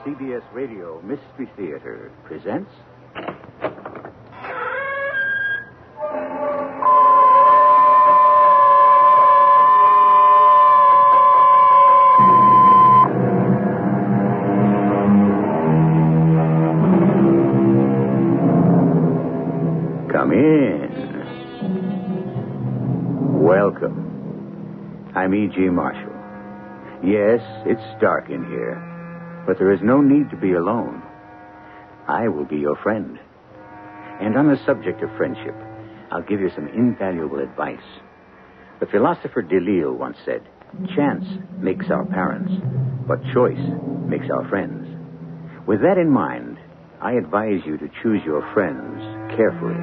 CBS Radio Mystery Theater presents... Come in. Welcome. I'm E.G. Marshall. Yes, it's dark in here, but there is no need to be alone. I will be your friend. And on the subject of friendship, I'll give you some invaluable advice. The philosopher Deleuze once said, chance makes our parents, but choice makes our friends. With that in mind, I advise you to choose your friends carefully.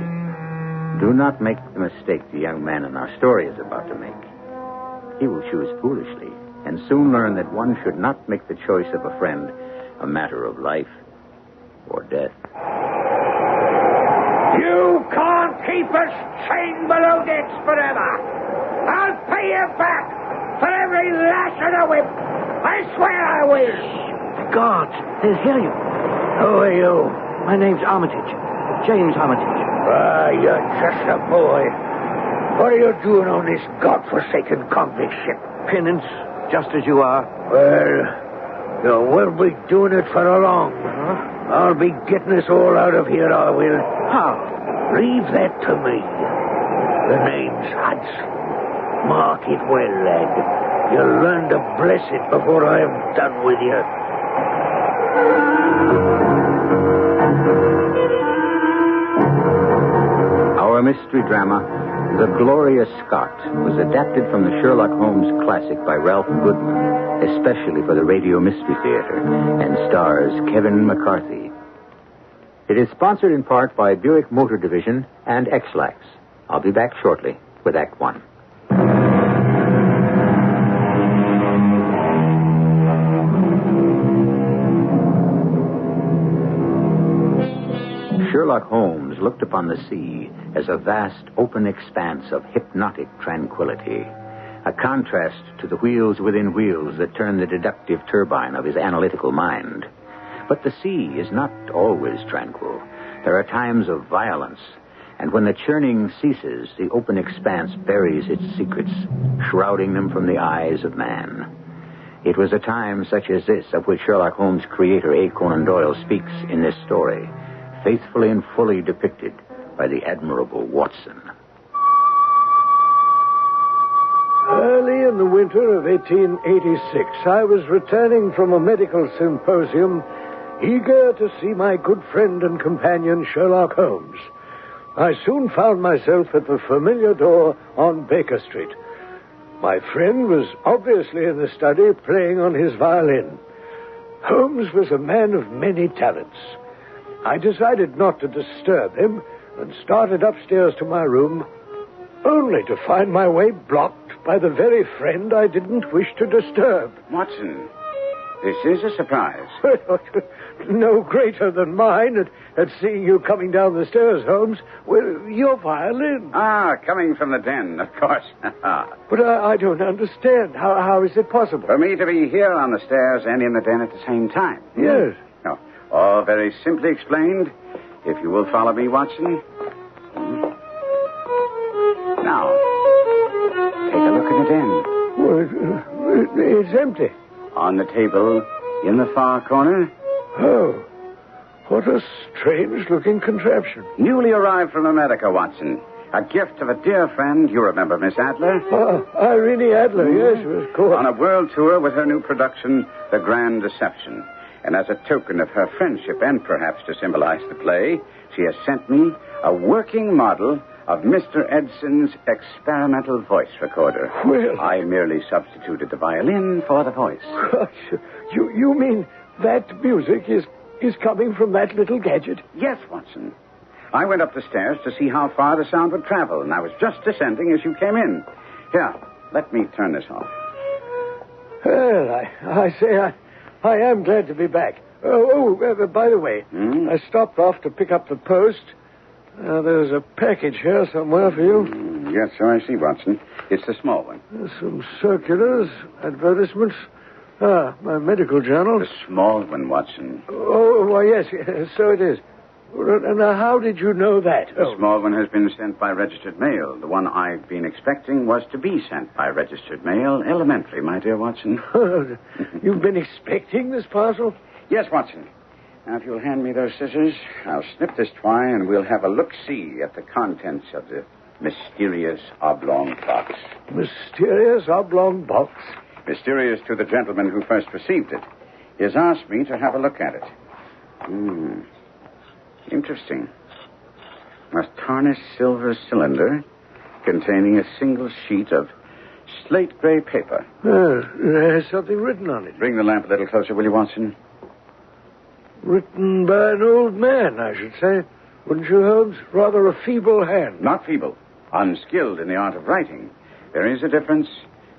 Do not make the mistake the young man in our story is about to make. He will choose foolishly and soon learn that one should not make the choice of a friend a matter of life or death. You can't keep us chained below decks forever. I'll pay you back for every lash of the whip. I swear I will. The guards, they'll hear you. Who are you? My name's Armitage. James Armitage. You're just a boy. What are you doing on this godforsaken convict ship? Penance, just as you are. Well, you won't be doing it for long. Huh? I'll be getting us all out of here, I will. How? Leave that to me. The name's Hudson. Mark it well, lad. You'll learn to bless it before I am done with you. Our mystery drama, The Gloria Scott, was adapted from the Sherlock Holmes classic by Ralph Goodman, especially for the Radio Mystery Theater, and stars Kevin McCarthy. It is sponsored in part by Buick Motor Division and X-Lax. I'll be back shortly with Act One. Sherlock Holmes looked upon the sea as a vast, open expanse of hypnotic tranquility, a contrast to the wheels within wheels that turn the deductive turbine of his analytical mind. But the sea is not always tranquil. There are times of violence, and when the churning ceases, the open expanse buries its secrets, shrouding them from the eyes of man. It was a time such as this of which Sherlock Holmes' creator, A. Conan Doyle, speaks in this story, faithfully and fully depicted by the admirable Watson. Early in the winter of 1886, I was returning from a medical symposium, eager to see my good friend and companion, Sherlock Holmes. I soon found myself at the familiar door on Baker Street. My friend was obviously in the study, playing on his violin. Holmes was a man of many talents. I decided not to disturb him and started upstairs to my room, only to find my way blocked by the very friend I didn't wish to disturb. Watson, this is a surprise. No greater than mine at seeing you coming down the stairs, Holmes. Well, your violin. Coming from the den, of course. But I don't understand. How is it possible? For me to be here on the stairs and in the den at the same time. Yes. No, all very simply explained. If you will follow me, Watson. Now, take a look in the den. Well, it's empty. On the table, in the far corner. Oh, what a strange-looking contraption. Newly arrived from America, Watson. A gift of a dear friend. You remember Miss Adler? Irene Adler, yes, of course. On a world tour with her new production, The Grand Deception. And as a token of her friendship and perhaps to symbolize the play, she has sent me a working model of Mr. Edson's experimental voice recorder. Well, I merely substituted the violin for the voice. Gosh, you mean that music is coming from that little gadget? Yes, Watson. I went up the stairs to see how far the sound would travel, and I was just descending as you came in. Here, let me turn this off. Well, I say I am glad to be back. By the way, I stopped off to pick up the post. There's a package here somewhere for you. Yes, so I see, Watson. It's the small one. Some circulars, advertisements, My medical journal. The small one, Watson. Oh, why, yes, so it is. Now, how did you know that? The small one has been sent by registered mail. The one I've been expecting was to be sent by registered mail. Elementary, my dear Watson. You've been expecting this parcel? Yes, Watson. Now, if you'll hand me those scissors, I'll snip this twine and we'll have a look-see at the contents of the mysterious oblong box. Mysterious oblong box? Mysterious to the gentleman who first received it. He has asked me to have a look at it. Interesting. A tarnished silver cylinder containing a single sheet of slate gray paper. It has something written on it. Bring the lamp a little closer, will you, Watson? Written by an old man, I should say. Wouldn't you, Holmes? Rather a feeble hand. Not feeble. Unskilled in the art of writing. There is a difference.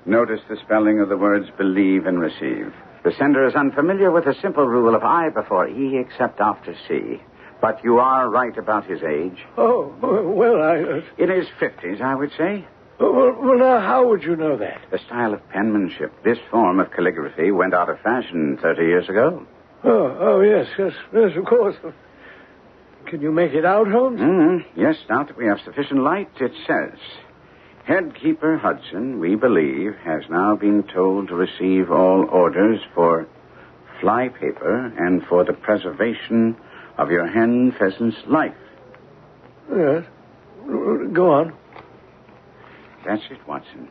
Notice the spelling of the words believe and receive. The sender is unfamiliar with the simple rule of I before E except after C. But you are right about his age. Oh, well, In his 50s, I would say. Well, now, how would you know that? The style of penmanship, this form of calligraphy, went out of fashion 30 years ago. Oh, yes, of course. Can you make it out, Holmes? Yes, now that we have sufficient light, it says, Headkeeper Hudson, we believe, has now been told to receive all orders for fly paper and for the preservation of your hen pheasant's life. Yes. Go on. That's it, Watson.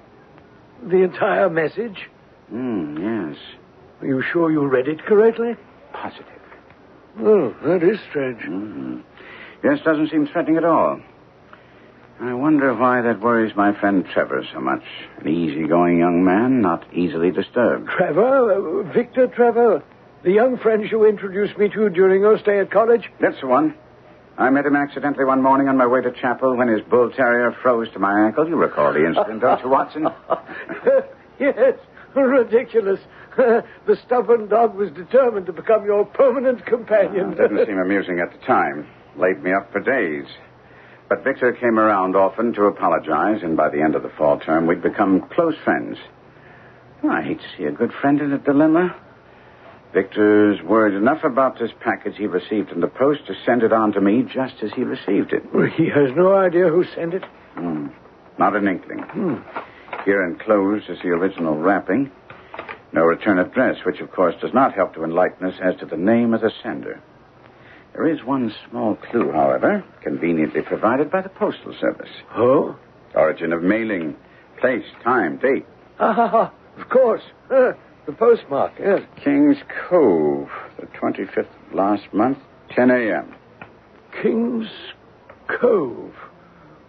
The entire message? Yes. Are you sure you read it correctly? Positive. Oh, that is strange. Yes, doesn't seem threatening at all. I wonder why that worries my friend Trevor so much. An easygoing young man, not easily disturbed. Trevor? Victor Trevor? The young friend you introduced me to during your stay at college? That's the one. I met him accidentally one morning on my way to chapel when his bull terrier froze to my ankle. You recall the incident, don't you, Watson? Yes. Ridiculous. The stubborn dog was determined to become your permanent companion. It didn't seem amusing at the time. Laid me up for days. But Victor came around often to apologize, and by the end of the fall term, we'd become close friends. I hate to see a good friend in a dilemma. Victor's worried enough about this package he received in the post to send it on to me just as he received it. Well, he has no idea who sent it? Not an inkling. Here enclosed is the original wrapping. No return address, which, of course, does not help to enlighten us as to the name of the sender. There is one small clue, however, conveniently provided by the Postal Service. Oh? Origin of mailing, place, time, date. Of course. The postmark, yes. King's Cove, the 25th of last month, 10 a.m. King's Cove.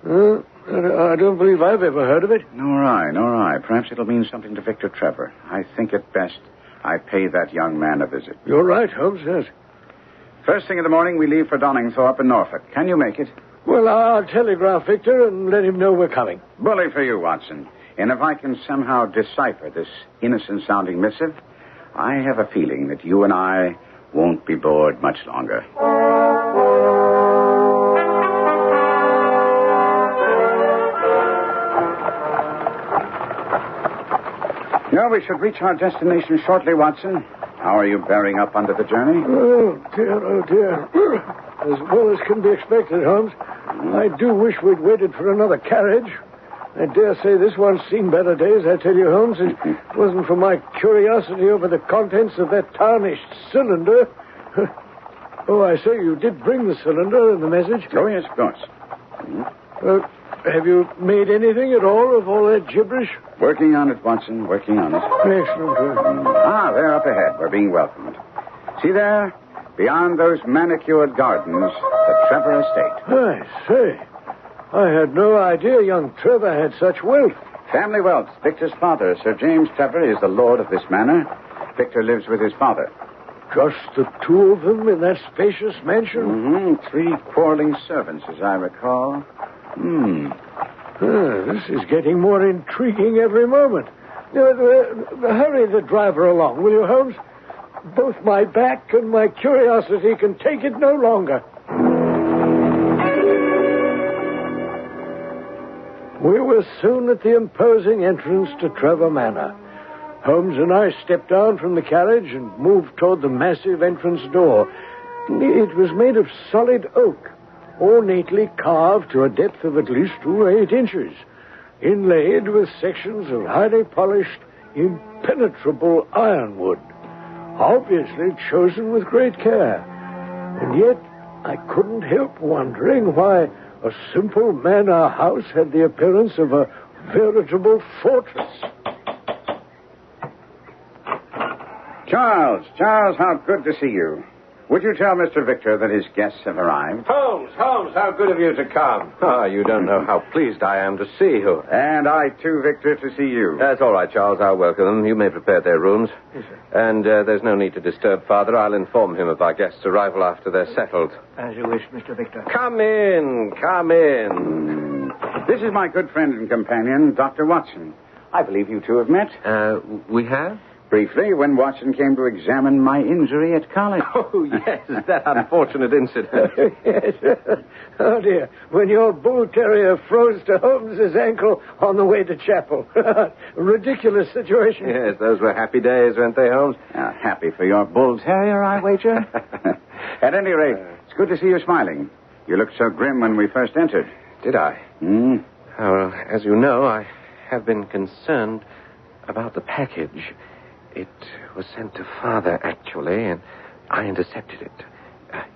I don't believe I've ever heard of it. Nor I. Perhaps it'll mean something to Victor Trevor. I think it best I pay that young man a visit. You're right, Holmes, yes. First thing in the morning, we leave for Donningthorpe in Norfolk. Can you make it? Well, I'll telegraph Victor and let him know we're coming. Bully for you, Watson. And if I can somehow decipher this innocent-sounding missive, I have a feeling that you and I won't be bored much longer. No, we should reach our destination shortly, Watson. How are you bearing up under the journey? Oh, dear. As well as can be expected, Holmes. I do wish we'd waited for another carriage. I dare say this one's seen better days, I tell you, Holmes. It wasn't for my curiosity over the contents of that tarnished cylinder. Oh, I say, you did bring the cylinder and the message? Oh, yes, of course. Have you made anything at all of all that gibberish? Working on it, Watson, working on it. Excellent. They're up ahead. We're being welcomed. See there? Beyond those manicured gardens, the Trevor estate. I say, I had no idea young Trevor had such wealth. Family wealth. Victor's father, Sir James Trevor, is the lord of this manor. Victor lives with his father. Just the two of them in that spacious mansion? 3 quarreling servants, as I recall. This is getting more intriguing every moment. Hurry the driver along, will you, Holmes? Both my back and my curiosity can take it no longer. We were soon at the imposing entrance to Trevor Manor. Holmes and I stepped down from the carriage and moved toward the massive entrance door. It was made of solid oak, ornately carved to a depth of at least 2 or 8 inches, inlaid with sections of highly polished, impenetrable ironwood, obviously chosen with great care. And yet, I couldn't help wondering why a simple manor house had the appearance of a veritable fortress. Charles, how good to see you. Would you tell Mr. Victor that his guests have arrived? Holmes, how good of you to come. Oh, you don't know how pleased I am to see you. And I, too, Victor, to see you. That's all right, Charles. I'll welcome them. You may prepare their rooms. Yes, sir. And there's no need to disturb Father. I'll inform him of our guests' arrival after they're settled. As you wish, Mr. Victor. Come in. This is my good friend and companion, Dr. Watson. I believe you two have met. We have? Briefly, when Watson came to examine my injury at college. Oh, yes, that unfortunate incident. Yes. Oh, dear. When your bull terrier froze to Holmes's ankle on the way to chapel. Ridiculous situation. Yes, those were happy days, weren't they, Holmes? Happy for your bull terrier, I wager. At any rate, it's good to see you smiling. You looked so grim when we first entered. Did I? Hmm? Oh, well, as you know, I have been concerned about the package. It was sent to Father, actually, and I intercepted it.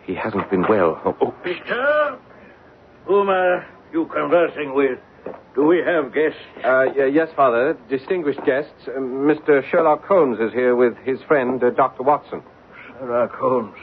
He hasn't been well. Oh. Victor? Whom are you conversing with? Do we have guests? Yes, Father. Distinguished guests. Mr. Sherlock Holmes is here with his friend, Dr. Watson. Sherlock Holmes.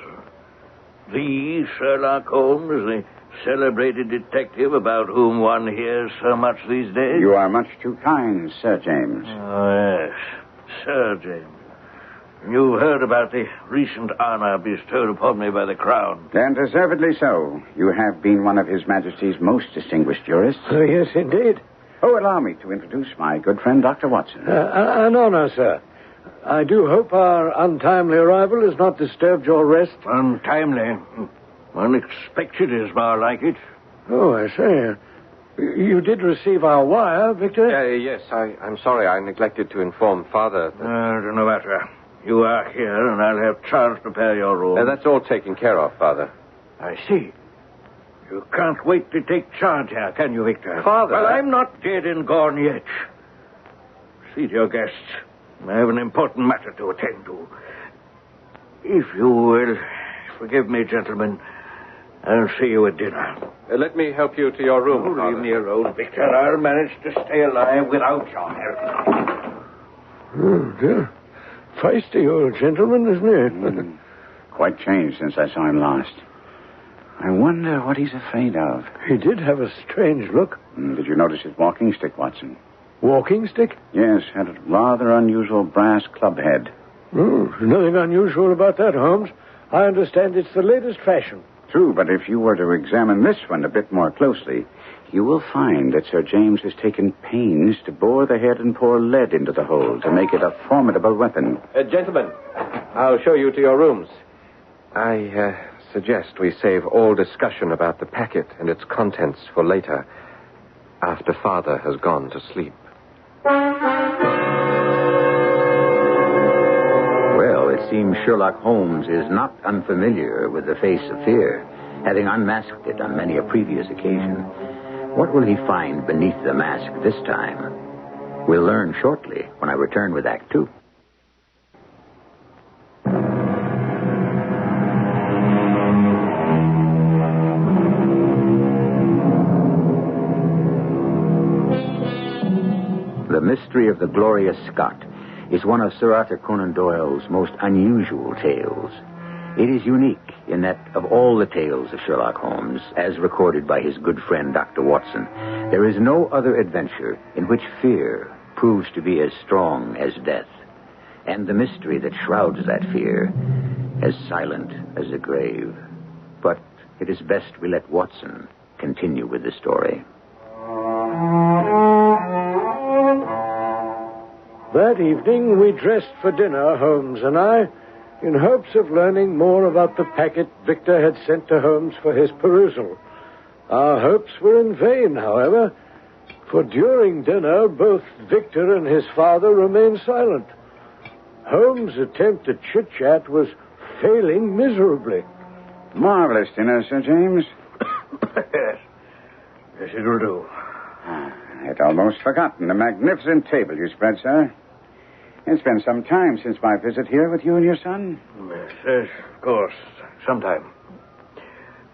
The Sherlock Holmes, the celebrated detective about whom one hears so much these days? You are much too kind, Sir James. Oh, yes. Sir James. You've heard about the recent honor bestowed upon me by the Crown. And deservedly so. You have been one of His Majesty's most distinguished jurists. Oh, yes, indeed. Oh, allow me to introduce my good friend, Dr. Watson. An honor, sir. I do hope our untimely arrival has not disturbed your rest. Untimely? Unexpected is more like it. Oh, I say. You did receive our wire, Victor? Yes, I'm sorry. I neglected to inform Father. No matter. You are here, and I'll have Charles prepare your room. That's all taken care of, Father. I see. You can't wait to take charge here, can you, Victor? Father... Well, I'm not dead and gone yet. Seat your guests. I have an important matter to attend to. If you will forgive me, gentlemen, I'll see you at dinner. Let me help you to your room, Father. Leave me alone, Victor. I'll manage to stay alive without your help. Oh, dear. Feisty old gentleman, isn't he? Quite changed since I saw him last. I wonder what he's afraid of. He did have a strange look. Did you notice his walking stick, Watson? Walking stick? Yes, had a rather unusual brass club head. Oh, nothing unusual about that, Holmes. I understand it's the latest fashion. True, but if you were to examine this one a bit more closely, you will find that Sir James has taken pains to bore the head and pour lead into the hole to make it a formidable weapon. Gentlemen, I'll show you to your rooms. I suggest we save all discussion about the packet and its contents for later, after Father has gone to sleep. Well, it seems Sherlock Holmes is not unfamiliar with the face of fear, having unmasked it on many a previous occasion. What will he find beneath the mask this time? We'll learn shortly when I return with Act 2. The Mystery of the Gloria Scott is one of Sir Arthur Conan Doyle's most unusual tales. It is unique in that of all the tales of Sherlock Holmes, as recorded by his good friend Dr. Watson, there is no other adventure in which fear proves to be as strong as death, and the mystery that shrouds that fear as silent as the grave. But it is best we let Watson continue with the story. That evening, we dressed for dinner, Holmes and I, in hopes of learning more about the packet Victor had sent to Holmes for his perusal. Our hopes were in vain, however, for during dinner, both Victor and his father remained silent, Holmes' attempt at chit-chat was failing miserably. Marvelous dinner, Sir James. Yes. Yes, it will do. I'd almost forgotten the magnificent table you spread, sir. It's been some time since my visit here with you and your son. Yes, of course. Sometime.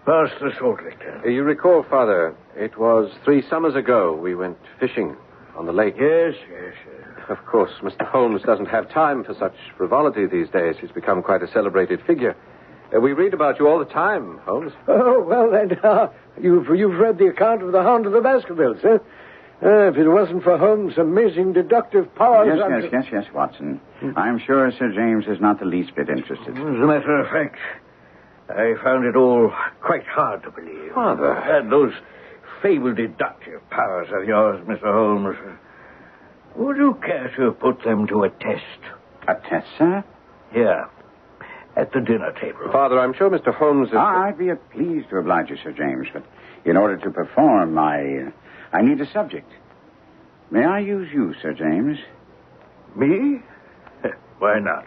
Past the Salt Lake. You recall, Father, it was 3 summers ago we went fishing on the lake. Yes. Of course, Mr. Holmes doesn't have time for such frivolity these days. He's become quite a celebrated figure. We read about you all the time, Holmes. Oh, well, then, you've read the account of the Hound of the Baskervilles, eh? If it wasn't for Holmes' amazing deductive powers... Yes, Watson. I'm sure Sir James is not the least bit interested. As a matter of fact, I found it all quite hard to believe. Father. And those fabled deductive powers of yours, Mr. Holmes. Would you care to put them to a test? A test, sir? Here, at the dinner table. Father, I'm sure Mr. Holmes is... I'd be pleased to oblige you, Sir James, but in order to perform, I need a subject. May I use you, Sir James? Me? Why not?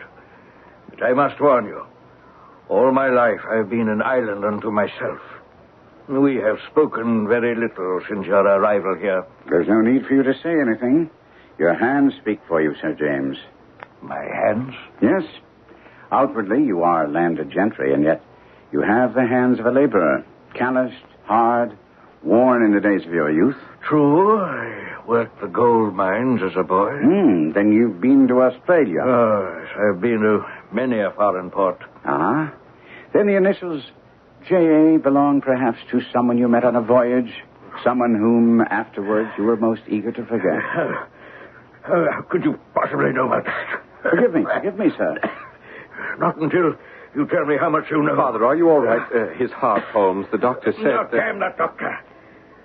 But I must warn you. All my life I've been an island unto myself. We have spoken very little since your arrival here. There's no need for you to say anything. Your hands speak for you, Sir James. My hands? Yes. Outwardly, you are landed gentry, and yet you have the hands of a laborer. Calloused, hard, worn in the days of your youth. True, I worked the gold mines as a boy. Then you've been to Australia. Oh, yes, I've been to many a foreign port. Ah. Then the initials J.A. belong perhaps to someone you met on a voyage, someone whom afterwards you were most eager to forget. How could you possibly know about that? Forgive me, sir. Not until you tell me how much you know. Father, are you all right? His heart, Holmes. The doctor said No, damn that doctor.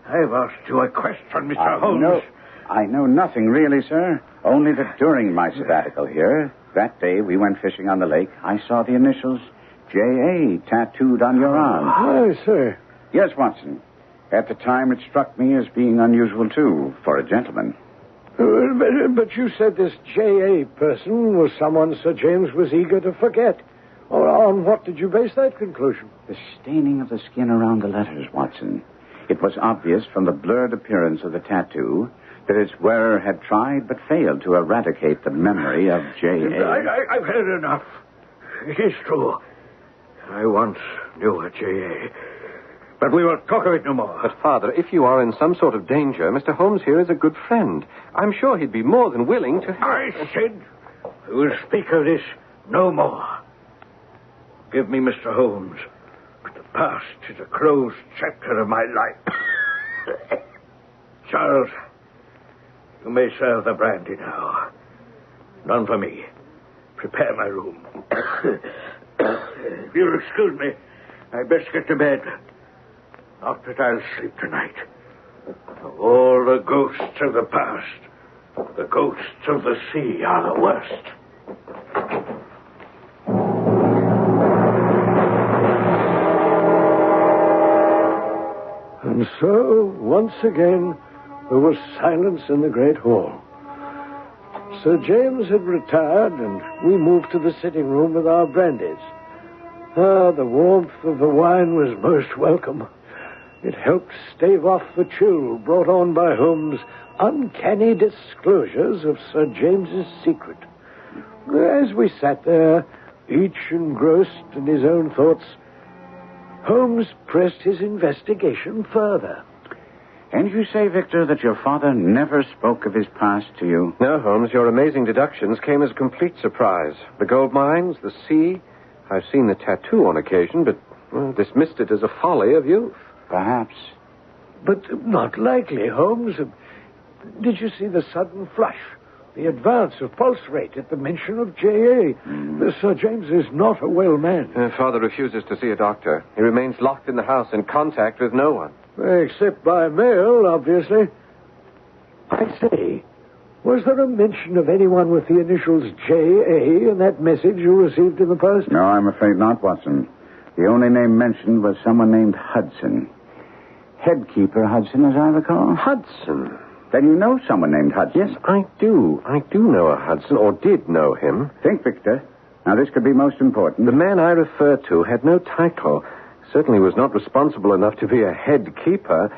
I've asked you a question, Mr. Holmes. I know nothing really, sir. Only that during my sabbatical here, that day we went fishing on the lake, I saw the initials J.A. tattooed on your arm. Aye, sir. Yes, Watson. At the time, it struck me as being unusual, too, for a gentleman. But you said this J.A. person was someone Sir James was eager to forget. On what did you base that conclusion? The staining of the skin around the letters, Watson. It was obvious from the blurred appearance of the tattoo that its wearer had tried but failed to eradicate the memory of J.A. I've heard enough. It is true. I once knew a J.A. But we will talk of it no more. But, Father, if you are in some sort of danger, Mr. Holmes here is a good friend. I'm sure he'd be more than willing to help. I said we will speak of this no more. Give me Mr. Holmes. The past is a closed chapter of my life. Charles, you may serve the brandy now. None for me. Prepare my room. If you'll excuse me, I'd best get to bed. Not that I'll sleep tonight. Of all the ghosts of the past, the ghosts of the sea are the worst. And so, once again, there was silence in the great hall. Sir James had retired, and we moved to the sitting room with our brandies. The warmth of the wine was most welcome. It helped stave off the chill brought on by Holmes' uncanny disclosures of Sir James's secret. As we sat there, each engrossed in his own thoughts, Holmes pressed his investigation further. And you say, Victor, that your father never spoke of his past to you? No, Holmes, your amazing deductions came as a complete surprise. The gold mines, the sea. I've seen the tattoo on occasion, but dismissed it as a folly of youth. Perhaps. But not likely, Holmes. Did you see the sudden flush? The advance of pulse rate at the mention of J.A. Sir James is not a well man. Father refuses to see a doctor. He remains locked in the house in contact with no one. Except by mail, obviously. I say, was there a mention of anyone with the initials J.A. in that message you received in the post? No, I'm afraid not, Watson. The only name mentioned was someone named Hudson. Headkeeper Hudson, as I recall. Hudson? Then you know someone named Hudson. Yes, I do. I do know a Hudson, or did know him. Think, Victor. Now, this could be most important. The man I refer to had no title. Certainly was not responsible enough to be a head keeper.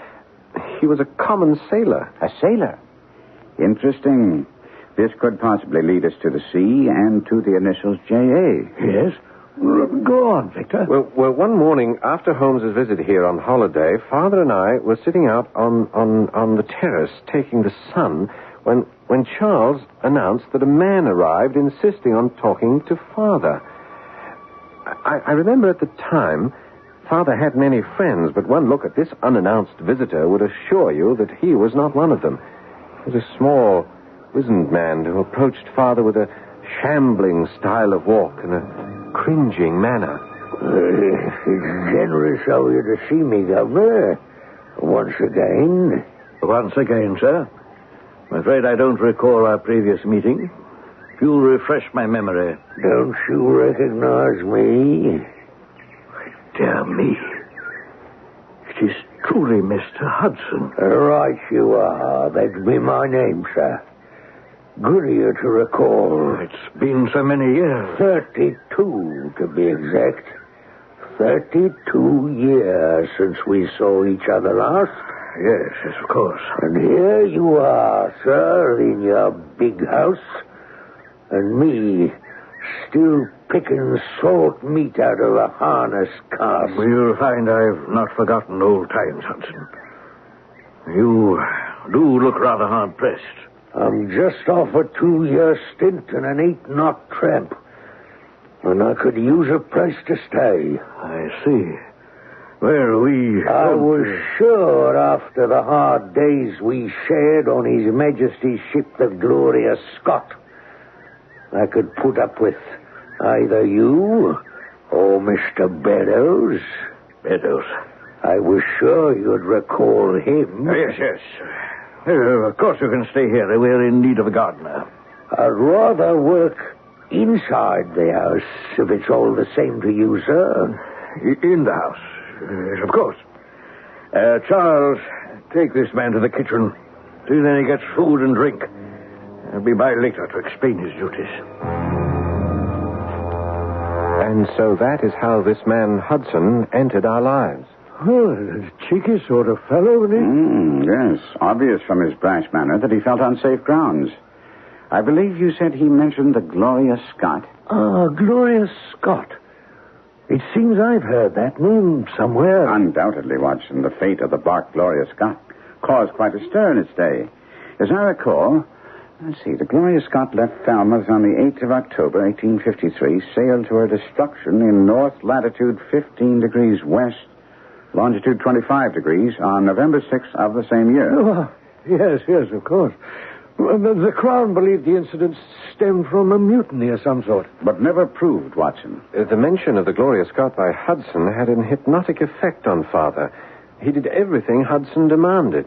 He was a common sailor. A sailor? Interesting. This could possibly lead us to the sea and to the initials J.A. Yes? Go on, Victor. Well, one morning after Holmes's visit here on holiday, Father and I were sitting out on the terrace taking the sun when Charles announced that a man arrived insisting on talking to Father. I remember at the time, Father had many friends, but one look at this unannounced visitor would assure you that he was not one of them. He was a small, wizened man who approached Father with a shambling style of walk and a cringing manner. It's generous of you to see me, Governor. Once again. Once again, sir. I'm afraid I don't recall our previous meeting. If you'll refresh my memory. Don't you recognize me? Dear me. It is truly Mr. Hudson. Right you are. That'd be my name, sir. Good of you to recall. It's been so many years. 32, to be exact. 32 years since we saw each other last. Yes, of course. And here you are, sir, in your big house. And me, still picking salt meat out of a harness cask. You'll find I've not forgotten old times, Hudson. You do look rather hard-pressed. I'm just off a 2-year stint in an 8-knot tramp. And I could use a place to stay. I see. Well, I was sure after the hard days we shared on His Majesty's ship, the Gloria Scott, I could put up with either you or Mr. Beddoes. Beddoes? I was sure you'd recall him. Yes. Of course you can stay here. We're in need of a gardener. I'd rather work inside the house, if it's all the same to you, sir. In the house? Yes, of course. Charles, take this man to the kitchen. See then he gets food and drink. I'll be by later to explain his duties. And so that is how this man Hudson entered our lives. Oh, a cheeky sort of fellow, isn't he? Yes. Obvious from his brash manner that he felt on safe grounds. I believe you said he mentioned the Gloria Scott. Ah, Gloria Scott. It seems I've heard that name somewhere. Undoubtedly, Watson. The fate of the bark Gloria Scott caused quite a stir in its day. As I recall, let's see, the Gloria Scott left Falmouth on the 8th of October, 1853, sailed to her destruction in north latitude 15 degrees west, longitude 25 degrees, on November 6th of the same year. Oh, yes, of course. The Crown believed the incident stemmed from a mutiny of some sort. But never proved, Watson. The mention of the Gloria Scott by Hudson had an hypnotic effect on Father. He did everything Hudson demanded.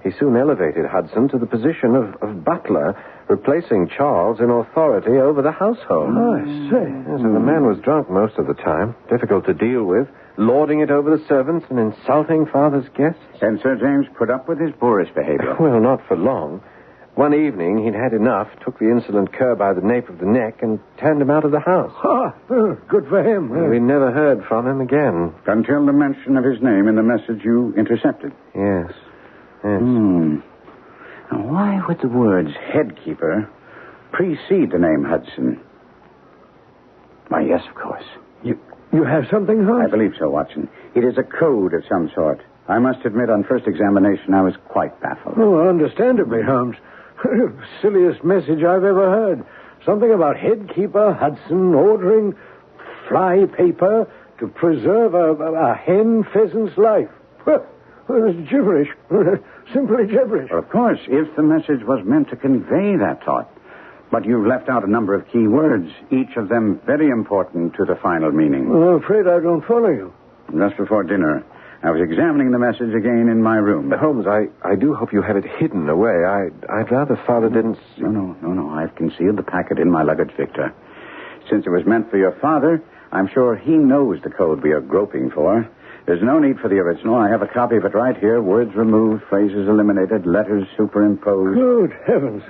He soon elevated Hudson to the position of butler, replacing Charles in authority over the household. Oh, I say. Yes, and the man was drunk most of the time, difficult to deal with, lording it over the servants and insulting Father's guests. And Sir James put up with his boorish behavior. Well, not for long. One evening, he'd had enough, took the insolent cur by the nape of the neck, and turned him out of the house. Good for him. We never heard from him again. Until the mention of his name in the message you intercepted. Yes. Now, why would the words headkeeper precede the name Hudson? Why, yes, of course. You have something, Holmes? I believe so, Watson. It is a code of some sort. I must admit, on first examination, I was quite baffled. Oh, understandably, Holmes. Silliest message I've ever heard. Something about headkeeper Hudson ordering fly paper to preserve a hen pheasant's life. Well, it's gibberish. Simply gibberish. Well, of course, if the message was meant to convey that thought. But you've left out a number of key words, each of them very important to the final meaning. Well, I'm afraid I don't follow you. Just before dinner, I was examining the message again in my room. Holmes, I do hope you have it hidden away. I'd rather Father didn't... No. I've concealed the packet in my luggage, Victor. Since it was meant for your father, I'm sure he knows the code we are groping for. There's no need for the original. I have a copy of it right here. Words removed, phrases eliminated, letters superimposed. Good heavens.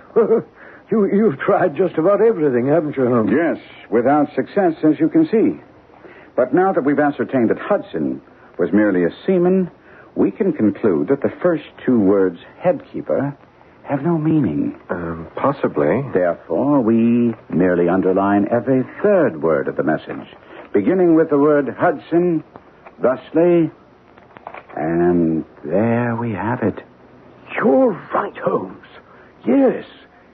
You've tried just about everything, haven't you, Holmes? Yes, without success, as you can see. But now that we've ascertained that Hudson was merely a seaman, we can conclude that the first two words, headkeeper, have no meaning. Possibly. Therefore, we merely underline every third word of the message, beginning with the word Hudson, thusly, and there we have it. You're right, Holmes. Yes,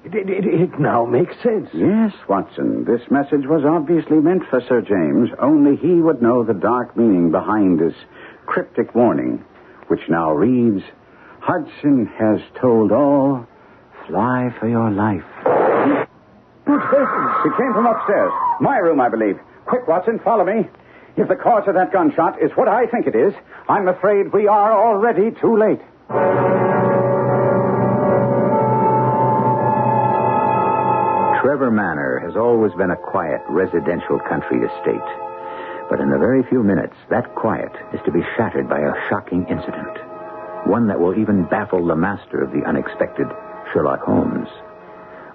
it now makes sense. Yes, Watson, this message was obviously meant for Sir James. Only he would know the dark meaning behind this cryptic warning, which now reads, Hudson has told all, fly for your life. Good heavens. It came from upstairs. My room, I believe. Quick, Watson, follow me. If the cause of that gunshot is what I think it is, I'm afraid we are already too late. Trevor Manor has always been a quiet residential country estate. But in a very few minutes, that quiet is to be shattered by a shocking incident. One that will even baffle the master of the unexpected, Sherlock Holmes.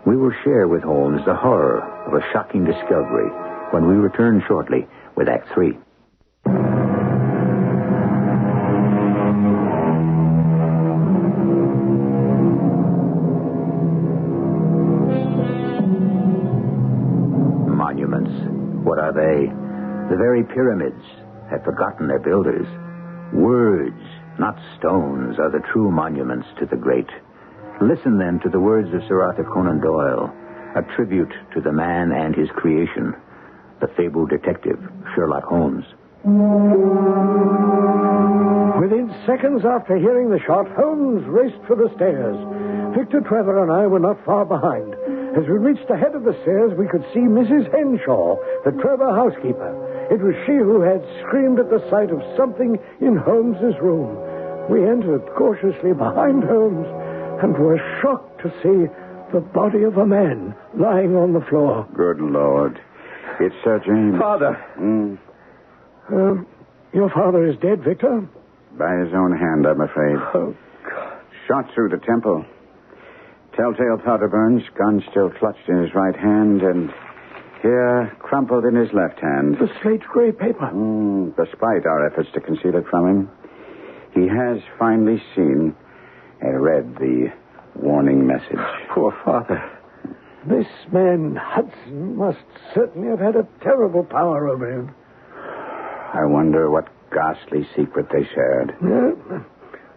We will share with Holmes the horror of a shocking discovery when we return shortly with Act 3. Monuments. What are they? The very pyramids have forgotten their builders. Words, not stones, are the true monuments to the great. Listen then to the words of Sir Arthur Conan Doyle, a tribute to the man and his creation, the fabled detective, Sherlock Holmes. Within seconds after hearing the shot, Holmes raced for the stairs. Victor, Trevor, and I were not far behind. As we reached the head of the stairs, we could see Mrs. Henshaw, the Trevor housekeeper. It was she who had screamed at the sight of something in Holmes's room. We entered cautiously behind Holmes and were shocked to see the body of a man lying on the floor. Good Lord. It's Sir James. Father. Your father is dead, Victor? By his own hand, I'm afraid. Oh, God. Shot through the temple. Telltale powder burns, gun still clutched in his right hand, and here, crumpled in his left hand. The slate gray paper. Despite our efforts to conceal it from him, he has finally seen and read the warning message. Poor father. This man, Hudson, must certainly have had a terrible power over him. I wonder what ghastly secret they shared. Yeah,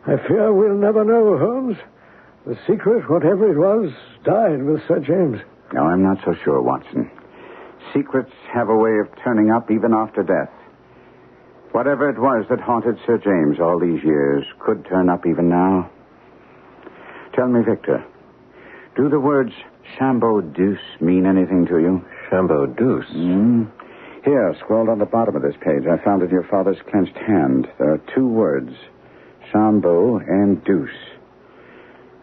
I fear we'll never know, Holmes. The secret, whatever it was, died with Sir James. No, I'm not so sure, Watson. Secrets have a way of turning up even after death. Whatever it was that haunted Sir James all these years could turn up even now. Tell me, Victor, do the words Chambeau Deuce mean anything to you? Chambeau Deuce? Here, scrolled on the bottom of this page, I found in your father's clenched hand. There are two words, Chambeau and Deuce.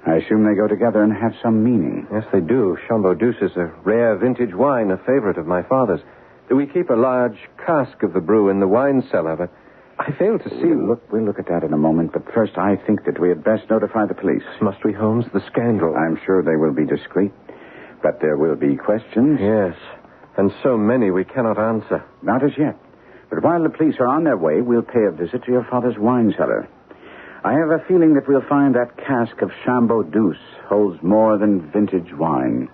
I assume they go together and have some meaning. Yes, they do. Chambeau Deuce is a rare vintage wine, a favorite of my father's. We keep a large cask of the brew in the wine cellar, but I fail to see... We'll look at that in a moment, but first I think that we had best notify the police. Must we, Holmes? The scandal. I'm sure they will be discreet, but there will be questions. Yes, and so many we cannot answer. Not as yet. But while the police are on their way, we'll pay a visit to your father's wine cellar. I have a feeling that we'll find that cask of Chambeau Deuce holds more than vintage wine.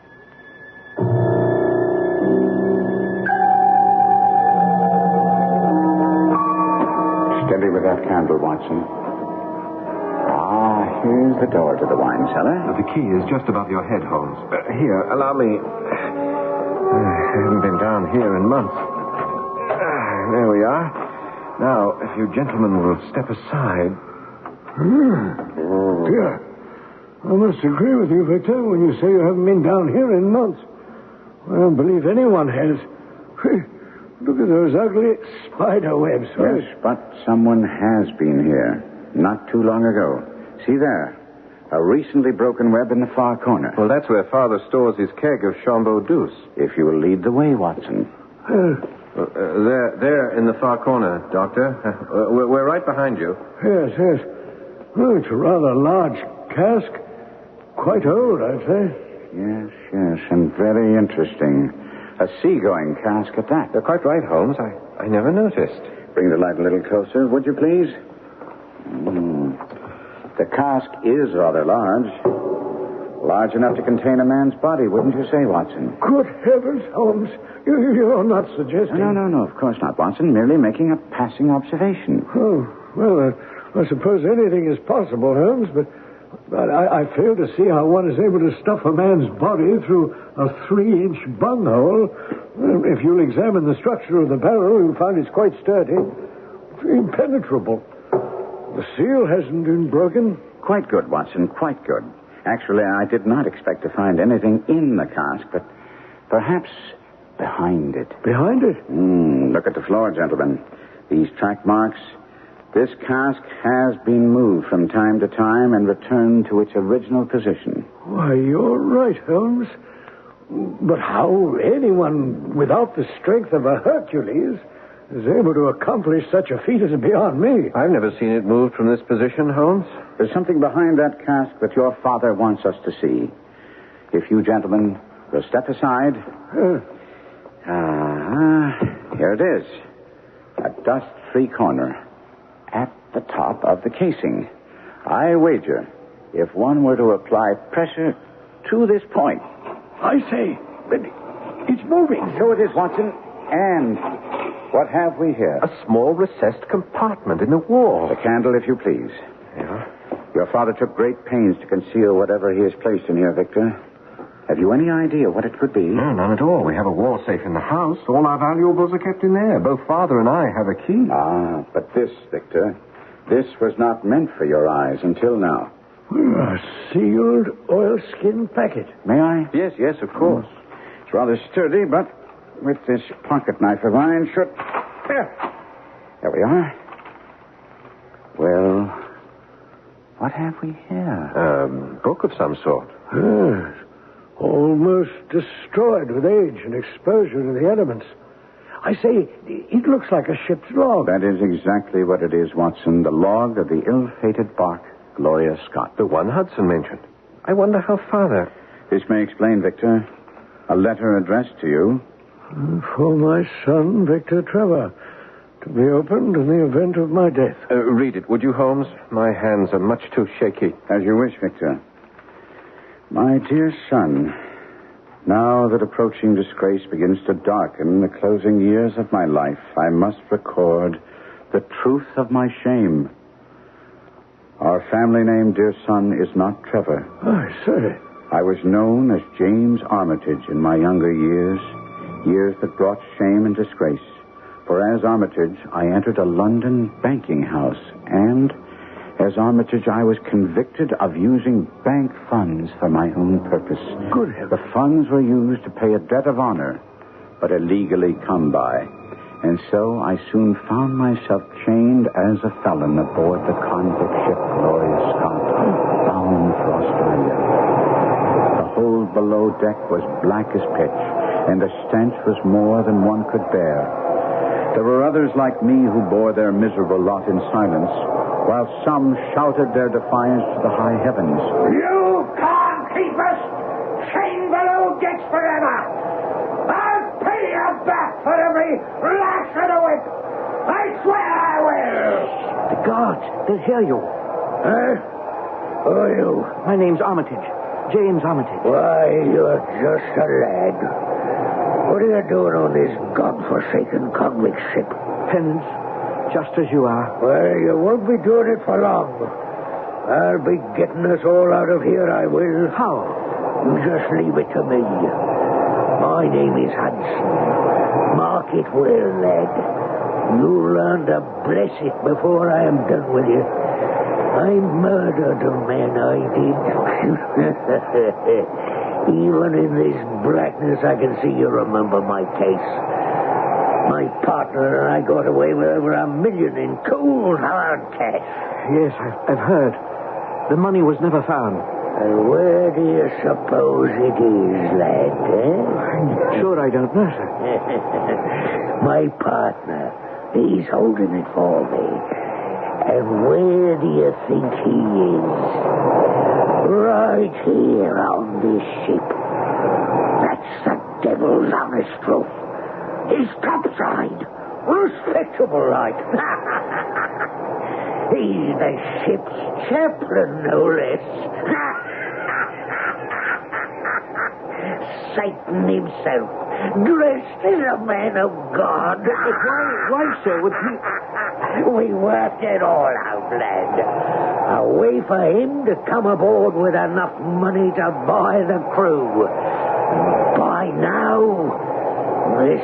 Steady with that candle, Watson. Here's the door to the wine cellar. The key is just above your head, Holmes. Here, allow me. I haven't been down here in months. There we are. Now, if you gentlemen will step aside. Yeah. I must agree with you, Victor, when you say you haven't been down here in months. I don't believe anyone has. Look at those ugly spider webs. Yes, but someone has been here not too long ago. See there, a recently broken web in the far corner. Well, that's where Father stores his keg of Chambeau Deuce. If you will lead the way, Watson. There in the far corner, Doctor. We're right behind you. Yes, yes. Oh, it's a rather large cask. Quite old, I'd say. Yes, yes, and very interesting. A seagoing cask at that. You're quite right, Holmes. I never noticed. Bring the light a little closer, would you please? The cask is rather large. Large enough to contain a man's body, wouldn't you say, Watson? Good heavens, Holmes. You're not suggesting... No, of course not, Watson. Merely making a passing observation. Oh, well, I suppose anything is possible, Holmes, but I fail to see how one is able to stuff a man's body through a 3-inch bunghole. If you'll examine the structure of the barrel, you'll find it's quite sturdy. It's impenetrable. The seal hasn't been broken. Quite good, Watson, quite good. Actually, I did not expect to find anything in the cask, but perhaps behind it. Behind it? Look at the floor, gentlemen. These track marks. This cask has been moved from time to time and returned to its original position. Why, you're right, Holmes. But how anyone without the strength of a Hercules is able to accomplish such a feat is beyond me. I've never seen it moved from this position, Holmes. There's something behind that cask that your father wants us to see. If you gentlemen will step aside. Here it is. A dust-free corner at the top of the casing. I wager if one were to apply pressure to this point. I say, but it's moving. So it is, Watson. And what have we here? A small recessed compartment in the wall. A candle, if you please. Yeah? Your father took great pains to conceal whatever he has placed in here, Victor. Have you any idea what it could be? No, none at all. We have a wall safe in the house. All our valuables are kept in there. Both Father and I have a key. But this, Victor, this was not meant for your eyes until now. A sealed oilskin packet. May I? Yes, of course. It's rather sturdy, but with this pocket knife of mine should... There we are. Well, what have we here? Book of some sort. Yes. Almost destroyed with age and exposure to the elements. I say, it looks like a ship's log. That is exactly what it is, Watson. The log of the ill-fated bark, Gloria Scott. The one Hudson mentioned. I wonder how Father... This may explain, Victor. A letter addressed to you. For my son, Victor Trevor, to be opened in the event of my death. Read it, would you, Holmes? My hands are much too shaky. As you wish, Victor. My dear son, now that approaching disgrace begins to darken the closing years of my life, I must record the truth of my shame. Our family name, dear son, is not Trevor. I say. I was known as James Armitage in my younger years, years that brought shame and disgrace. For as Armitage, I entered a London banking house, and as Armitage, I was convicted of using bank funds for my own purpose. Good heavens. The funds were used to pay a debt of honor, but illegally come by. And so I soon found myself chained as a felon aboard the convict ship Gloria Scott, bound for Australia. The hold below deck was black as pitch, and the stench was more than one could bear. There were others like me who bore their miserable lot in silence, while some shouted their defiance to the high heavens. You can't keep us chained below decks forever. I'll pay you back for every lash of the whip. I swear I will. The guards, they'll hear you. Who are you? My name's Armitage. James Armitage. Why, you're just a lad. What are you doing on this godforsaken convict ship? Penance, just as you are. Well, you won't be doing it for long. I'll be getting us all out of here, I will. How? You just leave it to me. My name is Hudson. Mark it well, lad. You'll learn to bless it before I am done with you. I murdered a man, I did. Even in this blackness, I can see you remember my case. My partner and I got away with over $1 million in cold, hard cash. Yes, I've heard. The money was never found. And where do you suppose it is, lad, eh? I'm sure I don't know, sir. My partner, he's holding it for me. And where do you think he is? Right here on this ship. That's the devil's honest truth. He's topside. Respectable like. He's the ship's chaplain, no less. Satan himself, dressed as a man of God. But why, sir, would he... We worked it all out, lad. A way for him to come aboard with enough money to buy the crew. By now, this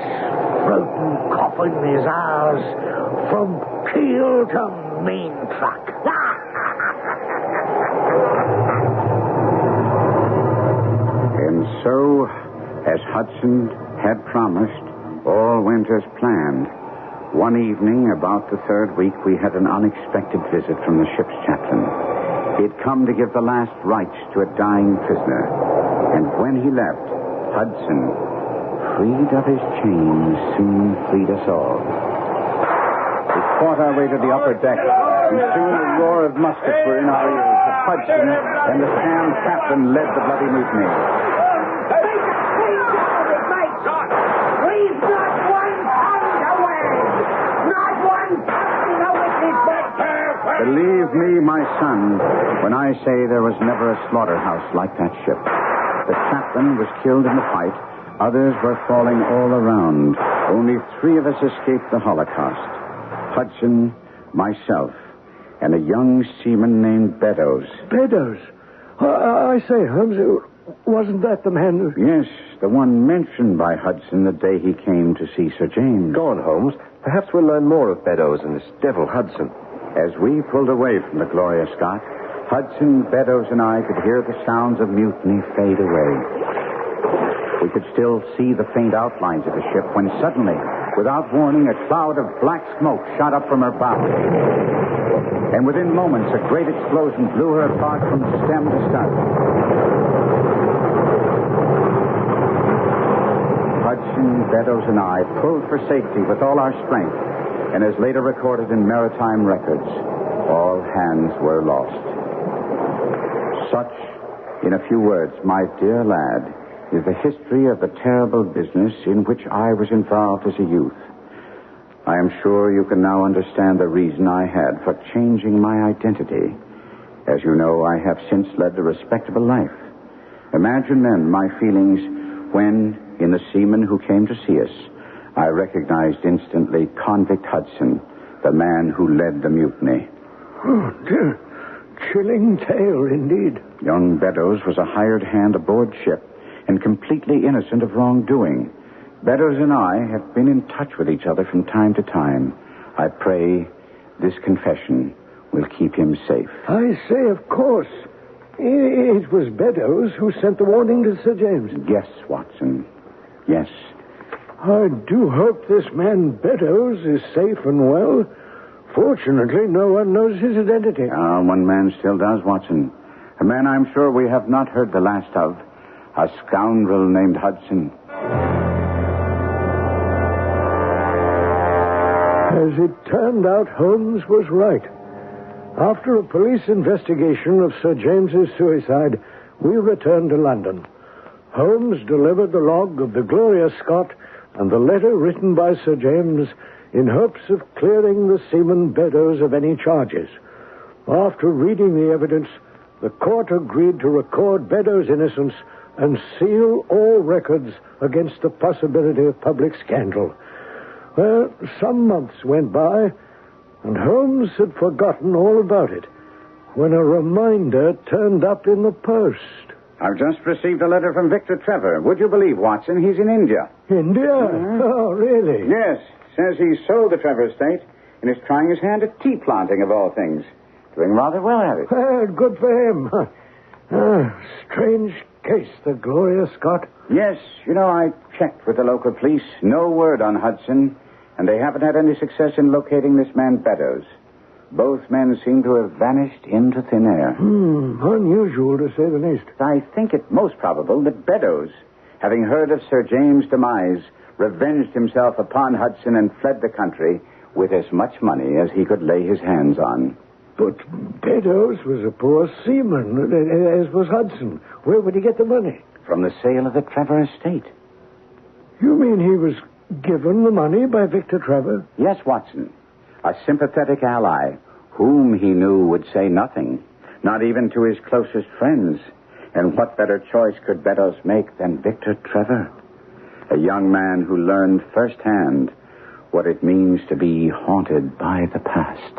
floating coffin is ours from keel to main truck. And so, as Hudson had promised, all went as planned. One evening, about the third week, we had an unexpected visit from the ship's chaplain. He'd come to give the last rites to a dying prisoner. And when he left, Hudson, freed of his chains, soon freed us all. We fought our way to the upper deck, and soon the roar of muskets were in our ears. Hudson and the Sam captain led the bloody mutiny. We've not one pound to win! Not one pound to witness but careful! Believe me, my son, when I say there was never a slaughterhouse like that ship. The chaplain was killed in the fight. Others were falling all around. Only 3 of us escaped the Holocaust. Hudson, myself, and a young seaman named Beddoes. Beddoes? I say, Holmes, wasn't that the man who... Yes, the one mentioned by Hudson the day he came to see Sir James. Go on, Holmes. Perhaps we'll learn more of Beddoes and this devil Hudson. As we pulled away from the Gloria Scott, Hudson, Beddoes, and I could hear the sounds of mutiny fade away. We could still see the faint outlines of the ship when suddenly, without warning, a cloud of black smoke shot up from her bow. And within moments, a great explosion blew her apart from stem to stern. Hudson, Beddoes, and I pulled for safety with all our strength, and as later recorded in maritime records, all hands were lost. Such, in a few words, my dear lad, is the history of the terrible business in which I was involved as a youth. I am sure you can now understand the reason I had for changing my identity. As you know, I have since led a respectable life. Imagine then my feelings when, in the seaman who came to see us, I recognized instantly Convict Hudson, the man who led the mutiny. Oh, dear. Chilling tale, indeed. Young Beddoes was a hired hand aboard ship and completely innocent of wrongdoing. Beddoes and I have been in touch with each other from time to time. I pray this confession will keep him safe. I say, of course. It was Beddoes who sent the warning to Sir James. Yes, Watson. Yes. I do hope this man Beddoes is safe and well. Fortunately, no one knows his identity. One man still does, Watson. A man I'm sure we have not heard the last of. A scoundrel named Hudson. As it turned out, Holmes was right. After a police investigation of Sir James's suicide, we returned to London. Holmes delivered the log of the Gloria Scott and the letter written by Sir James in hopes of clearing the seaman Beddoes of any charges. After reading the evidence, the court agreed to record Beddoes' innocence and seal all records against the possibility of public scandal. Well, some months went by, and Holmes had forgotten all about it when a reminder turned up in the post. I've just received a letter from Victor Trevor. Would you believe, Watson, he's in India. India? Mm-hmm. Oh, really? Yes. Says he's sold the Trevor estate and is trying his hand at tea planting, of all things. Doing rather well at it. Well, good for him. Strange case, the Gloria Scott. Yes. You know, I checked with the local police. No word on Hudson, and they haven't had any success in locating this man Beddoes. Both men seem to have vanished into thin air. Unusual, to say the least. I think it most probable that Beddoes, having heard of Sir James' demise, revenged himself upon Hudson and fled the country with as much money as he could lay his hands on. But Beddoes was a poor seaman, as was Hudson. Where would he get the money? From the sale of the Trevor estate. You mean he was given the money by Victor Trevor? Yes, Watson. A sympathetic ally whom he knew would say nothing, not even to his closest friends. And what better choice could Beddoes make than Victor Trevor? A young man who learned firsthand what it means to be haunted by the past.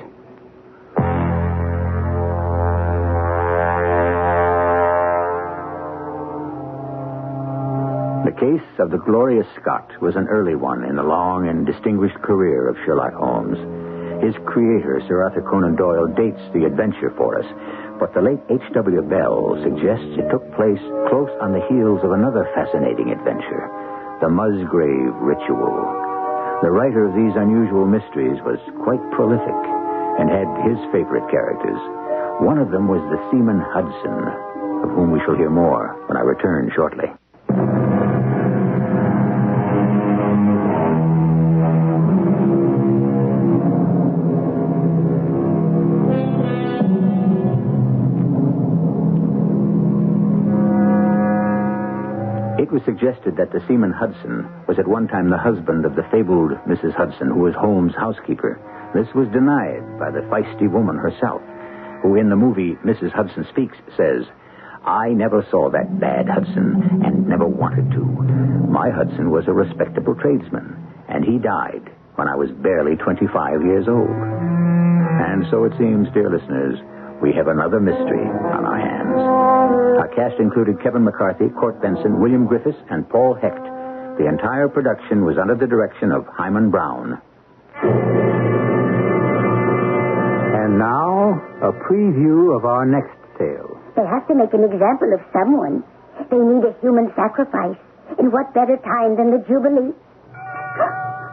The case of the Gloria Scott was an early one in the long and distinguished career of Sherlock Holmes. His creator, Sir Arthur Conan Doyle, dates the adventure for us, but the late H.W. Bell suggests it took place close on the heels of another fascinating adventure, the Musgrave Ritual. The writer of these unusual mysteries was quite prolific and had his favorite characters. One of them was the seaman Hudson, of whom we shall hear more when I return shortly. It was suggested that the seaman Hudson was at one time the husband of the fabled Mrs. Hudson, who was Holmes' housekeeper. This was denied by the feisty woman herself, who in the movie Mrs. Hudson Speaks says, "I never saw that bad Hudson and never wanted to. My Hudson was a respectable tradesman, and he died when I was barely 25 years old." And so it seems, dear listeners, we have another mystery on our hands. Our cast included Kevin McCarthy, Court Benson, William Griffiths, and Paul Hecht. The entire production was under the direction of Hyman Brown. And now, a preview of our next tale. They have to make an example of someone. They need a human sacrifice. And what better time than the Jubilee?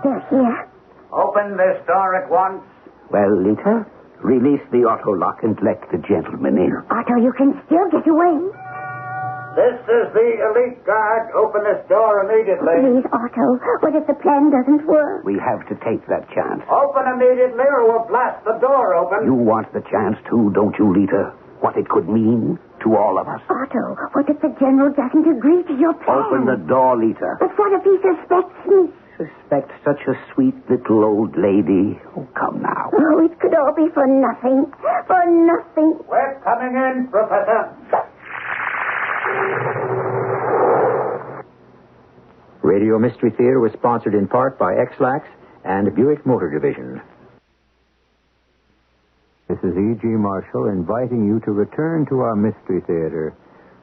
They're here. Open this door at once. Well, Lita, release the auto lock and let the gentleman in. Otto, you can still get away. This is the elite guard. Open this door immediately. Please, Otto, what if the plan doesn't work? We have to take that chance. Open immediately or we'll blast the door open. You want the chance too, don't you, Lita? What it could mean to all of us. Otto, what if the general doesn't agree to your plan? Open the door, Lita. But what if he suspects me? Suspect such a sweet little old lady. Oh, come now. Oh, it could all be for nothing. For nothing. We're coming in, Professor. Radio Mystery Theater was sponsored in part by X-Lax and Buick Motor Division. This is E.G. Marshall inviting you to return to our Mystery Theater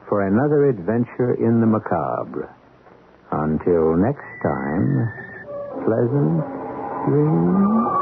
for another adventure in the macabre. Until next time, pleasant dreams.